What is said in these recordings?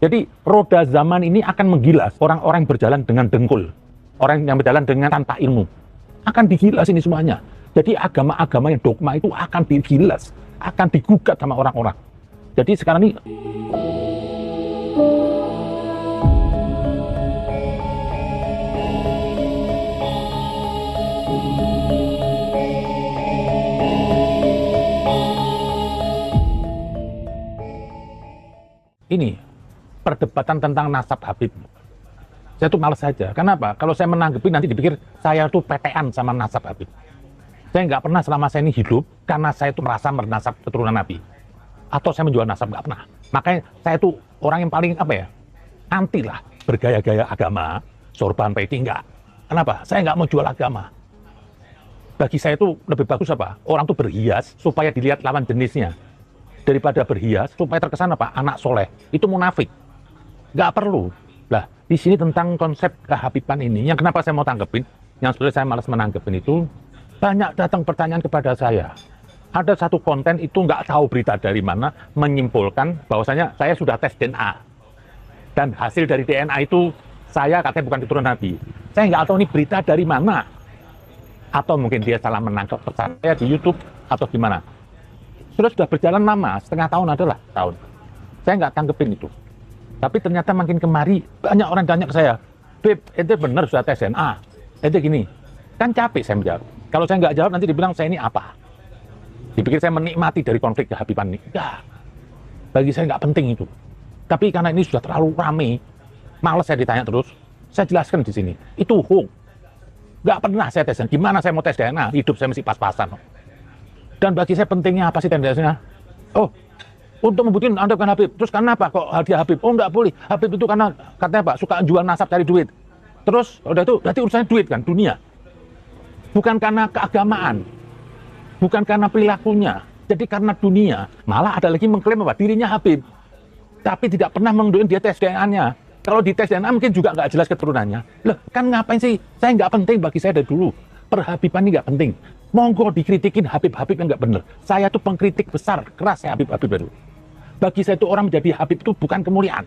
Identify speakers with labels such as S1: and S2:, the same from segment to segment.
S1: Jadi roda zaman ini akan menggilas orang-orang yang berjalan dengan dengkul, orang yang berjalan dengan tanpa ilmu. Akan digilas ini semuanya. Jadi agama-agama yang dogma itu akan digilas, akan digugat sama orang-orang. Jadi sekarang ini perdebatan tentang nasab Habib. Saya tuh males saja. Kenapa? Kalau saya menanggapi nanti dipikir saya tuh petean sama nasab Habib. Saya nggak pernah selama saya ini hidup karena saya tuh merasa bernasab keturunan Nabi. Atau saya menjual nasab, nggak pernah. Makanya saya tuh orang yang paling anti lah bergaya-gaya agama, sorban peti, nggak. Kenapa? Saya nggak mau jual agama. Bagi saya tuh lebih bagus orang tuh berhias supaya dilihat lawan jenisnya. Daripada berhias supaya terkesan anak soleh. Itu munafik. Nggak perlu. Lah, di sini tentang konsep kehabiban ini, yang kenapa saya mau tanggepin, yang sebenarnya saya malas menanggepin itu, banyak datang pertanyaan kepada saya. Ada satu konten itu nggak tahu berita dari mana, menyimpulkan bahwasanya saya sudah tes DNA. Dan hasil dari DNA itu, saya katanya bukan keturunan Nabi. Saya nggak tahu ini berita dari mana. Atau mungkin dia salah menangkap pesan saya di YouTube, atau gimana. Sudah berjalan lama, setengah tahun adalah tahun. Saya nggak tanggepin itu. Tapi ternyata makin kemari, banyak orang tanya ke saya, Beb, ente bener sudah tes DNA? Ente gini, kan capek saya menjawab. Kalau saya nggak jawab, nanti dibilang saya ini apa? Dipikir saya menikmati dari konflik kehabiban ini. Enggak. Bagi saya nggak penting itu. Tapi karena ini sudah terlalu rame, males saya ditanya terus, saya jelaskan di sini. Itu hoax. Nggak pernah saya tes DNA. Gimana saya mau tes DNA? Hidup saya mesti pas-pasan. Dan bagi saya pentingnya apa sih tendensinya? Oh, untuk membuktikan Anda bukan Habib. Terus kenapa kok dia Habib? Oh, nggak boleh. Habib itu karena katanya suka jual nasab cari duit. Terus udah itu berarti urusannya duit kan, dunia. Bukan karena keagamaan. Bukan karena perilakunya. Jadi karena dunia. Malah ada lagi mengklaim dirinya Habib. Tapi tidak pernah menunjukkan dia tes DNA-nya. Kalau di tes DNA mungkin juga nggak jelas keturunannya. Loh, kan ngapain sih? Saya nggak penting bagi saya dari dulu. Perhabiban ini nggak penting. Monggo dikritikin Habib-Habib yang nggak bener. Saya tuh pengkritik besar, keras ya Habib-Habib baru. Bagi saya itu orang menjadi Habib itu bukan kemuliaan,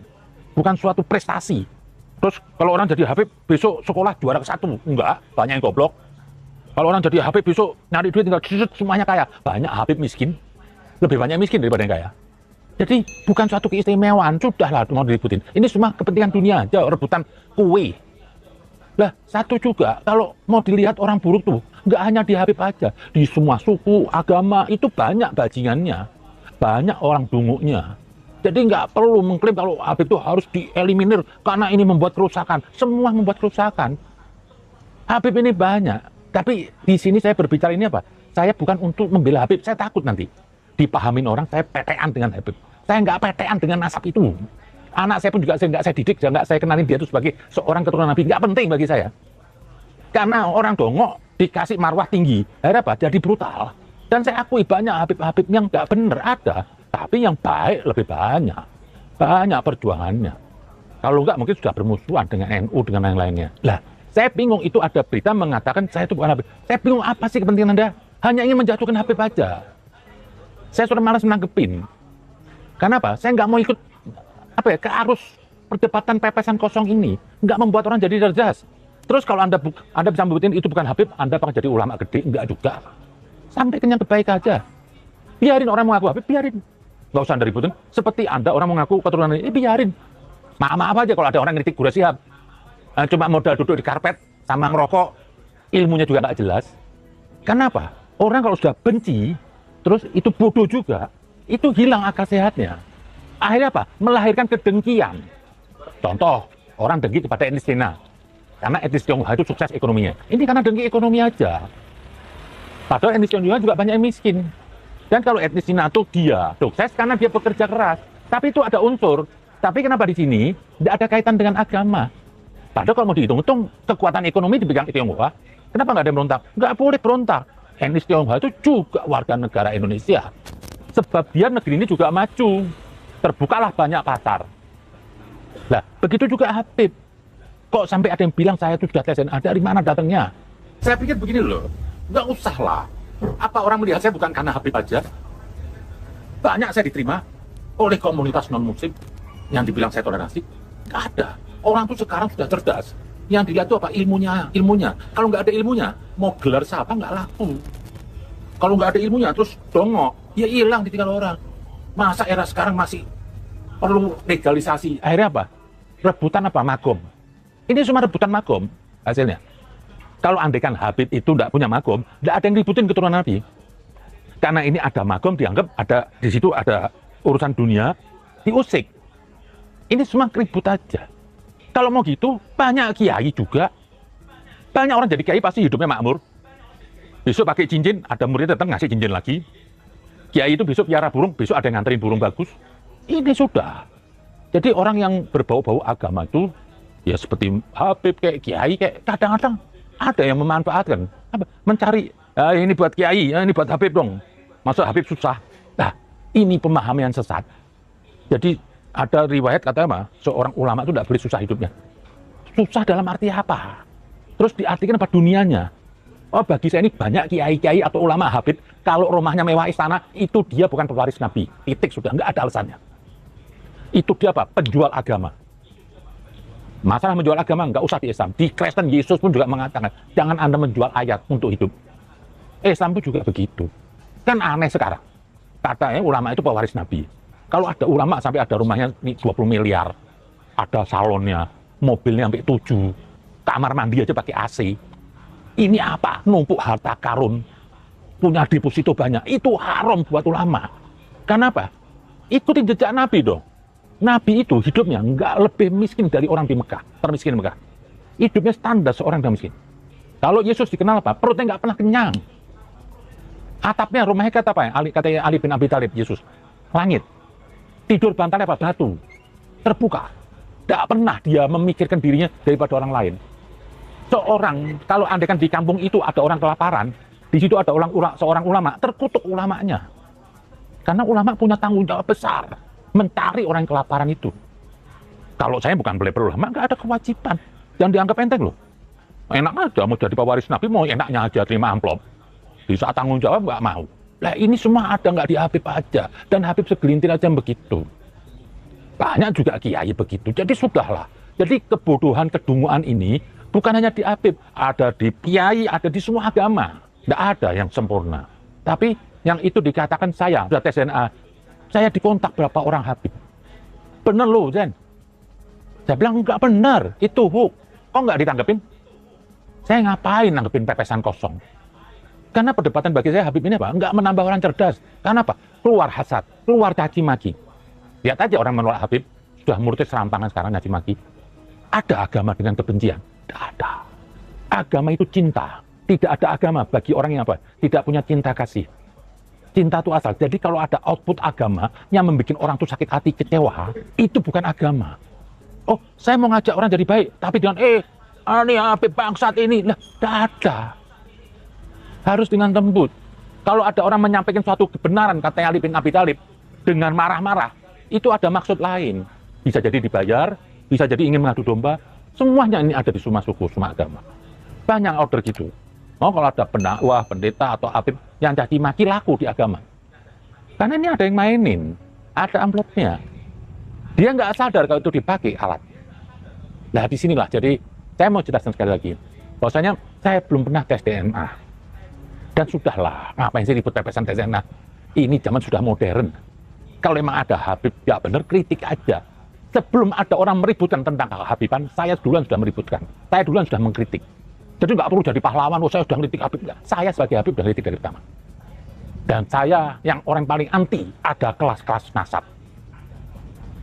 S1: bukan suatu prestasi. Terus kalau orang jadi Habib besok sekolah juara ke-1, enggak, banyak yang goblok. Kalau orang jadi Habib besok nyari duit tinggal semuanya kaya, banyak Habib miskin, lebih banyak miskin daripada yang kaya. Jadi bukan suatu keistimewaan, sudahlah mau diributin. Ini semua kepentingan dunia aja, rebutan kue. Lah satu juga, kalau mau dilihat orang buruk tuh, nggak hanya di Habib aja, di semua suku, agama itu banyak bajingannya. Banyak orang dunguknya. Jadi nggak perlu mengklaim kalau Habib itu harus dieliminir karena ini membuat kerusakan. Semua membuat kerusakan. Habib ini banyak. Tapi di sini saya berbicara ini Saya bukan untuk membela Habib. Saya takut nanti dipahamin orang saya petean dengan Habib. Saya nggak petean dengan nasab itu. Anak saya pun juga nggak saya didik, nggak saya kenalin dia itu sebagai seorang keturunan Nabi. Nggak penting bagi saya. Karena orang dongok dikasih marwah tinggi. Akhirnya jadi brutal. Dan saya akui banyak Habib-Habib yang nggak bener ada, tapi yang baik lebih banyak. Banyak perjuangannya. Kalau nggak mungkin sudah bermusuhan dengan NU, dengan yang lainnya. Lah, saya bingung itu ada berita mengatakan saya itu bukan Habib. Saya bingung apa sih kepentingan Anda? Hanya ingin menjatuhkan Habib aja. Saya sudah malas menanggepin. Kenapa? Saya nggak mau ikut ke arus perdebatan pepesan kosong ini. Nggak membuat orang jadi cerdas. Terus kalau Anda bisa membuktikan itu bukan Habib, Anda akan jadi ulama gede? Nggak juga. Sampai kenyang kebaik aja. Biarin orang mengaku Habib, biarin. Nggak usah Anda ributin. Seperti Anda orang mengaku keturunan ini, biarin. Maaf aja kalau ada orang kritik Gura Shihab. Cuma modal duduk di karpet sama ngerokok, ilmunya juga nggak jelas. Kenapa? Orang kalau sudah benci, terus itu bodoh juga, itu hilang akal sehatnya. Akhirnya melahirkan kedengkian. Contoh, orang dengki kepada etnis Cina. Karena etnis Tionghoa itu sukses ekonominya. Ini karena dengki ekonomi aja. Padahal etnis Tionghoa juga banyak yang miskin. Dan kalau etnis Cina itu dia sukses karena dia bekerja keras. Tapi itu ada unsur. Tapi kenapa di sini tidak ada kaitan dengan agama? Padahal kalau mau dihitung-hitung kekuatan ekonomi dipegang Tionghoa, kenapa nggak ada yang berontak? Nggak boleh berontak. Etnis Tionghoa itu juga warga negara Indonesia. Sebab biar negeri ini juga maju. Terbukalah banyak pasar. Nah, begitu juga Habib. Kok sampai ada yang bilang saya itu sudah tes DNA, dari mana datangnya? Saya pikir begini loh. Nggak usah lah. Apa orang melihat saya bukan karena Habib aja? Banyak saya diterima oleh komunitas non-muslim. Yang dibilang saya toleransi, nggak ada. Orang tuh sekarang sudah cerdas. Yang dilihat tuh apa? Ilmunya. Kalau nggak ada ilmunya, mau gelar siapa nggak laku. Kalau nggak ada ilmunya, terus dongok, ya hilang ditinggal orang. Masa era sekarang masih perlu legalisasi? Akhirnya apa? Rebutan apa? Magom. Ini cuma rebutan magom hasilnya. Kalau andaikan Habib itu nggak punya magom, nggak ada yang ributin keturunan Nabi. Karena ini ada magom, dianggap ada di situ ada urusan dunia, diusik. Ini semua ribut aja. Kalau mau gitu, banyak kiai juga. Banyak orang jadi kiai pasti hidupnya makmur. Besok pakai cincin, ada murid datang ngasih cincin lagi. Kiai itu besok piara burung, besok ada yang nganterin burung bagus. Ini sudah. Jadi orang yang berbau-bau agama itu, ya seperti Habib, kayak kiai, kayak kadang-kadang ada yang memanfaatkan. Mencari, ini buat kiai, ini buat Habib dong. Masuk Habib susah. Nah, ini pemahaman yang sesat. Jadi, ada riwayat katanya seorang ulama itu tidak boleh susah hidupnya. Susah dalam arti apa? Terus diartikan apa dunianya? Oh, bagi saya ini banyak kiai-kiai atau ulama Habib, kalau rumahnya mewah istana, itu dia bukan pewaris Nabi. Titik sudah, nggak ada alasannya. Itu dia apa? Penjual agama. Masalah menjual agama nggak usah di Islam. Di Kristen Yesus pun juga mengatakan, jangan Anda menjual ayat untuk hidup. Islam pun juga begitu. Kan aneh sekarang. Katanya ulama itu pewaris Nabi. Kalau ada ulama sampai ada rumahnya 20 miliar, ada salonnya, mobilnya sampai 7, kamar mandi aja pakai AC. Ini apa? Numpuk harta karun, punya deposito banyak. Itu haram buat ulama. Kenapa? Ikutin jejak Nabi dong. Nabi itu hidupnya nggak lebih miskin dari orang di Mekah, termiskin Mekah. Hidupnya standar seorang yang miskin. Kalau Yesus dikenal apa? Perutnya nggak pernah kenyang. Atapnya rumahnya kata apa ya? Katanya Ali bin Abi Thalib, Yesus. Langit. Tidur bantalnya apa? Batu. Terbuka. Tidak pernah dia memikirkan dirinya daripada orang lain. Kalau andaikan di kampung itu ada orang kelaparan, di situ ada seorang ulama, terkutuk ulamanya. Karena ulama punya tanggung jawab besar mencari orang yang kelaparan itu. Kalau saya bukan belebel ulama, nggak ada kewajiban. Yang dianggap enteng loh. Enak aja mau jadi pewaris Nabi, mau enaknya aja terima amplop. Di saat tanggung jawab nggak mau. Lah ini semua ada nggak di Habib aja. Dan Habib segelintir aja begitu. Banyak juga kiai begitu. Jadi sudahlah. Jadi kebodohan, kedunguan ini bukan hanya di Habib. Ada di kiai, ada di semua agama. Nggak ada yang sempurna. Tapi yang itu dikatakan saya, sudah tes DNA. Saya dikontak berapa orang Habib. Bener loh, Zen. Saya bilang nggak benar. Itu hoax. Kok nggak ditanggepin? Saya ngapain nanggepin pepesan kosong? Karena perdebatan bagi saya Habib ini apa? Nggak menambah orang cerdas. Karena apa? Keluar hasad, keluar caci maki. Lihat aja orang menolak Habib, sudah muridnya serampangan sekarang caci maki. Ada agama dengan kebencian? Tidak ada. Agama itu cinta. Tidak ada agama bagi orang yang apa? Tidak punya cinta kasih. Cinta itu asal. Jadi kalau ada output agama yang membuat orang itu sakit hati, kecewa, itu bukan agama. Oh, saya mau ngajak orang jadi baik, tapi dengan ini Habib bangsat ini. Nah, tidak ada. Harus dengan lembut. Kalau ada orang menyampaikan suatu kebenaran, kata Ali bin Abi Thalib, dengan marah-marah, itu ada maksud lain. Bisa jadi dibayar, bisa jadi ingin mengadu domba. Semuanya ini ada di semua suku, semua agama. Banyak order gitu. Oh, kalau ada pendakwah, pendeta, atau Habib yang caci maki laku di agama. Karena ini ada yang mainin, ada amplopnya. Dia nggak sadar kalau itu dipakai alat. Nah, disinilah. Jadi, saya mau jelaskan sekali lagi. Bahwasanya saya belum pernah tes DNA. Dan sudahlah, ngapain sih ribut pepesan tes DNA? Ini zaman sudah modern. Kalau memang ada Habib, ya benar, kritik aja. Sebelum ada orang meributkan tentang Habiban, saya duluan sudah meributkan. Saya duluan sudah mengkritik. Jadi nggak perlu jadi pahlawan, saya sudah mengkritik Habib. Enggak. Saya sebagai Habib sudah kritik dari pertama. Dan saya yang orang paling anti, ada kelas-kelas nasab.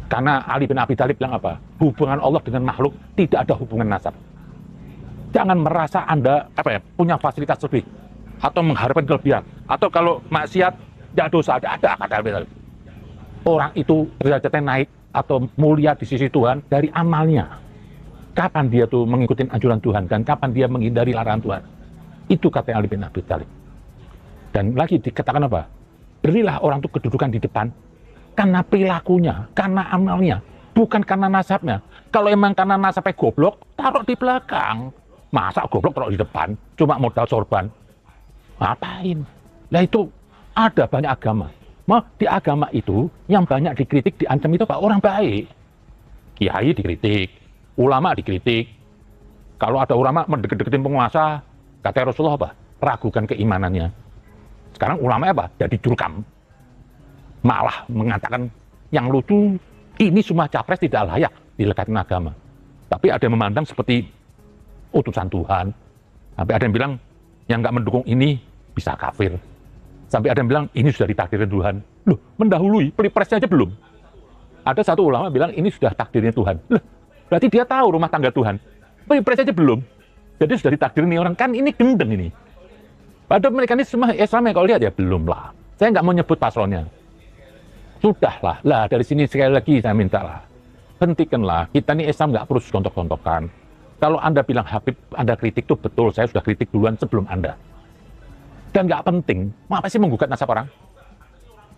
S1: Karena Ali bin Abi Thalib bilang apa? Hubungan Allah dengan makhluk tidak ada hubungan nasab. Jangan merasa Anda punya fasilitas lebih. Atau mengharapkan kelebihan, atau kalau maksiat, tidak dosa, ada kata Habib. Orang itu derajatnya naik atau mulia di sisi Tuhan dari amalnya. Kapan dia tuh mengikuti anjuran Tuhan dan kapan dia menghindari larangan Tuhan? Itu kata Ali bin Abi Thalib. Dan lagi dikatakan apa? Berilah orang itu kedudukan di depan karena perilakunya, karena amalnya, bukan karena nasabnya. Kalau emang karena nasabnya goblok, taruh di belakang. Masa goblok taruh di depan, cuma modal sorban? Ngapain? Nah itu ada banyak agama. Di agama itu yang banyak dikritik, diancam itu Pak, orang baik. Kiai dikritik, ulama dikritik. Kalau ada ulama mendeket-deketin penguasa, kata Rasulullah apa? Ragukan keimanannya. Sekarang ulama apa? Jadi jurkam. Malah mengatakan yang lucu, ini semua capres tidak layak dilekatkan agama. Tapi ada yang memandang seperti utusan Tuhan. Sampai ada yang bilang, yang nggak mendukung ini bisa kafir. Sampai ada yang bilang, ini sudah ditakdirkan Tuhan. Loh, mendahului, pilpresnya aja belum. Ada satu ulama bilang, ini sudah takdirnya Tuhan. Loh, berarti dia tahu rumah tangga Tuhan. Pilpres aja belum. Jadi sudah ditakdirin nih orang, kan ini gendeng ini. Padahal mekanisme Islam yang kalau lihat ya belum lah. Saya nggak mau nyebut paslonnya. Sudahlah, lah dari sini sekali lagi saya minta lah. Hentikanlah, kita nih Islam nggak perlu gontok-gontokan. Kalau Anda bilang Habib, Anda kritik tuh betul, saya sudah kritik duluan sebelum Anda. Dan nggak penting, mau apa sih menggugat nasab orang?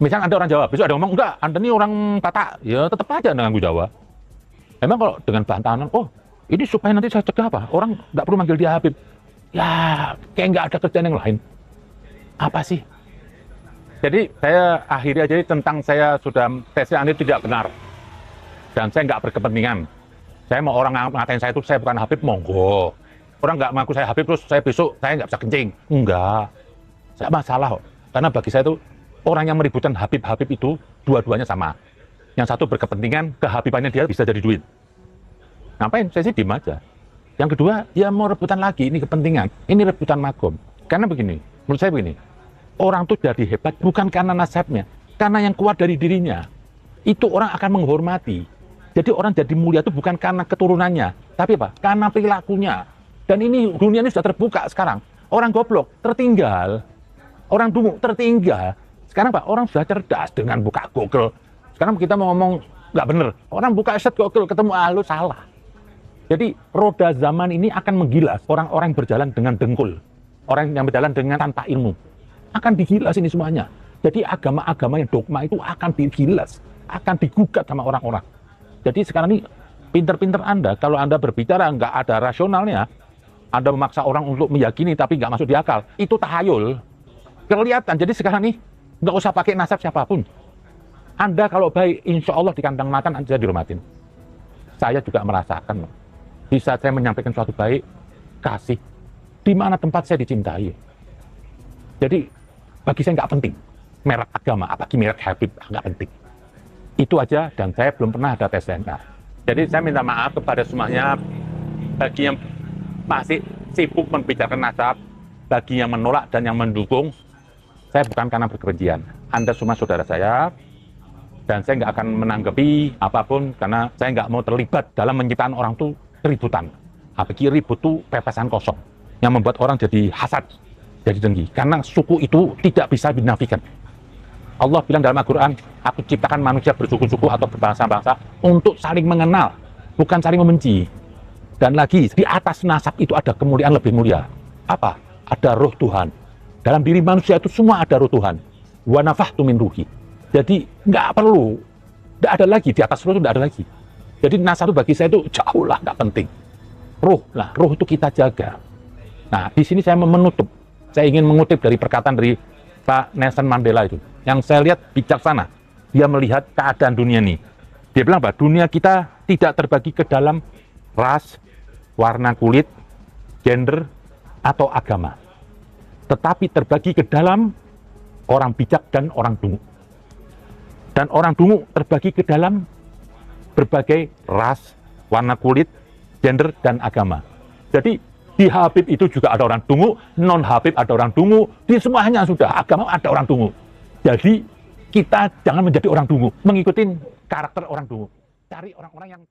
S1: Misalnya ada orang Jawa, besok ada ngomong, enggak, Anda nih orang Batak, ya tetap aja Anda nganggu Jawa. Emang kalau dengan bantahan, oh ini supaya nanti saya cegah apa? Orang nggak perlu manggil dia Habib. Ya, kayak nggak ada kerjaan yang lain. Apa sih? Jadi saya akhiri aja tentang saya sudah tesnya ini tidak benar. Dan saya nggak berkepentingan. Saya mau orang ngatain saya itu saya bukan Habib, monggo. Orang nggak mengaku saya Habib, terus saya besok saya nggak bisa kencing. Enggak. Saya masalah kok. Karena bagi saya itu, orang yang meributkan Habib-Habib itu, dua-duanya sama. Yang satu berkepentingan, kehabibannya dia bisa jadi duit. Ngapain? Saya sih diem aja. Yang kedua, ya mau rebutan lagi, ini kepentingan. Ini rebutan magom. Karena begini, menurut saya begini, orang tuh jadi hebat bukan karena nasabnya, karena yang kuat dari dirinya. Itu orang akan menghormati. Jadi orang jadi mulia itu bukan karena keturunannya, tapi apa? Karena perilakunya. Dan ini dunia ini sudah terbuka sekarang. Orang goblok tertinggal, orang dungu tertinggal. Sekarang Pak, orang sudah cerdas dengan buka Google. Sekarang kita mau ngomong nggak bener, orang buka set Google ketemu lu salah. Jadi roda zaman ini akan menggilas orang-orang yang berjalan dengan dengkul, orang yang berjalan dengan tanpa ilmu. Akan digilas ini semuanya. Jadi agama-agama yang dogma itu akan digilas, akan digugat sama orang-orang. Jadi sekarang ini pinter-pinter Anda, kalau Anda berbicara nggak ada rasionalnya, Anda memaksa orang untuk meyakini tapi nggak masuk di akal, itu tahayul. Kelihatan, jadi sekarang ini nggak usah pakai nasab siapapun. Anda kalau baik, insya Allah di kandang makan Anda dihormatin. Saya juga merasakan, di saat saya menyampaikan suatu baik, kasih, di mana tempat saya dicintai. Jadi bagi saya nggak penting merek agama, apalagi merek Habib, nggak penting. Itu aja, dan saya belum pernah ada tes DNA. Jadi saya minta maaf kepada semuanya, bagi yang masih sibuk membicarakan nasab, bagi yang menolak dan yang mendukung, saya bukan karena berkebencian. Anda semua saudara saya, dan saya nggak akan menanggapi apapun, karena saya nggak mau terlibat dalam menciptakan orang tuh keributan. Apalagi ribut tuh pepesan kosong, yang membuat orang jadi hasad, jadi dengki. Karena suku itu tidak bisa dinafikan. Allah bilang dalam Al-Quran, aku ciptakan manusia bersuku-suku atau berbangsa-bangsa untuk saling mengenal, bukan saling membenci. Dan lagi, di atas nasab itu ada kemuliaan lebih mulia. Apa? Ada roh Tuhan. Dalam diri manusia itu semua ada roh Tuhan. Wa nafahtu min ruhi. Jadi nggak perlu, nggak ada lagi, di atas roh itu nggak ada lagi. Jadi nasab itu bagi saya itu jauh lah, nggak penting. Roh, lah roh itu kita jaga. Nah, di sini saya menutup. Saya ingin mengutip dari perkataan dari Pak Nelson Mandela itu. Yang saya lihat bijaksana. Dia melihat keadaan dunia ini. Dia bilang bahwa dunia kita tidak terbagi ke dalam ras, warna kulit, gender, atau agama. Tetapi terbagi ke dalam orang bijak dan orang dungu. Dan orang dungu terbagi ke dalam berbagai ras, warna kulit, gender, dan agama. Jadi di Habib itu juga ada orang dungu, non Habib ada orang dungu, di semuanya sudah agama ada orang dungu. Jadi kita jangan menjadi orang dungu, mengikuti karakter orang dungu. Cari orang-orang yang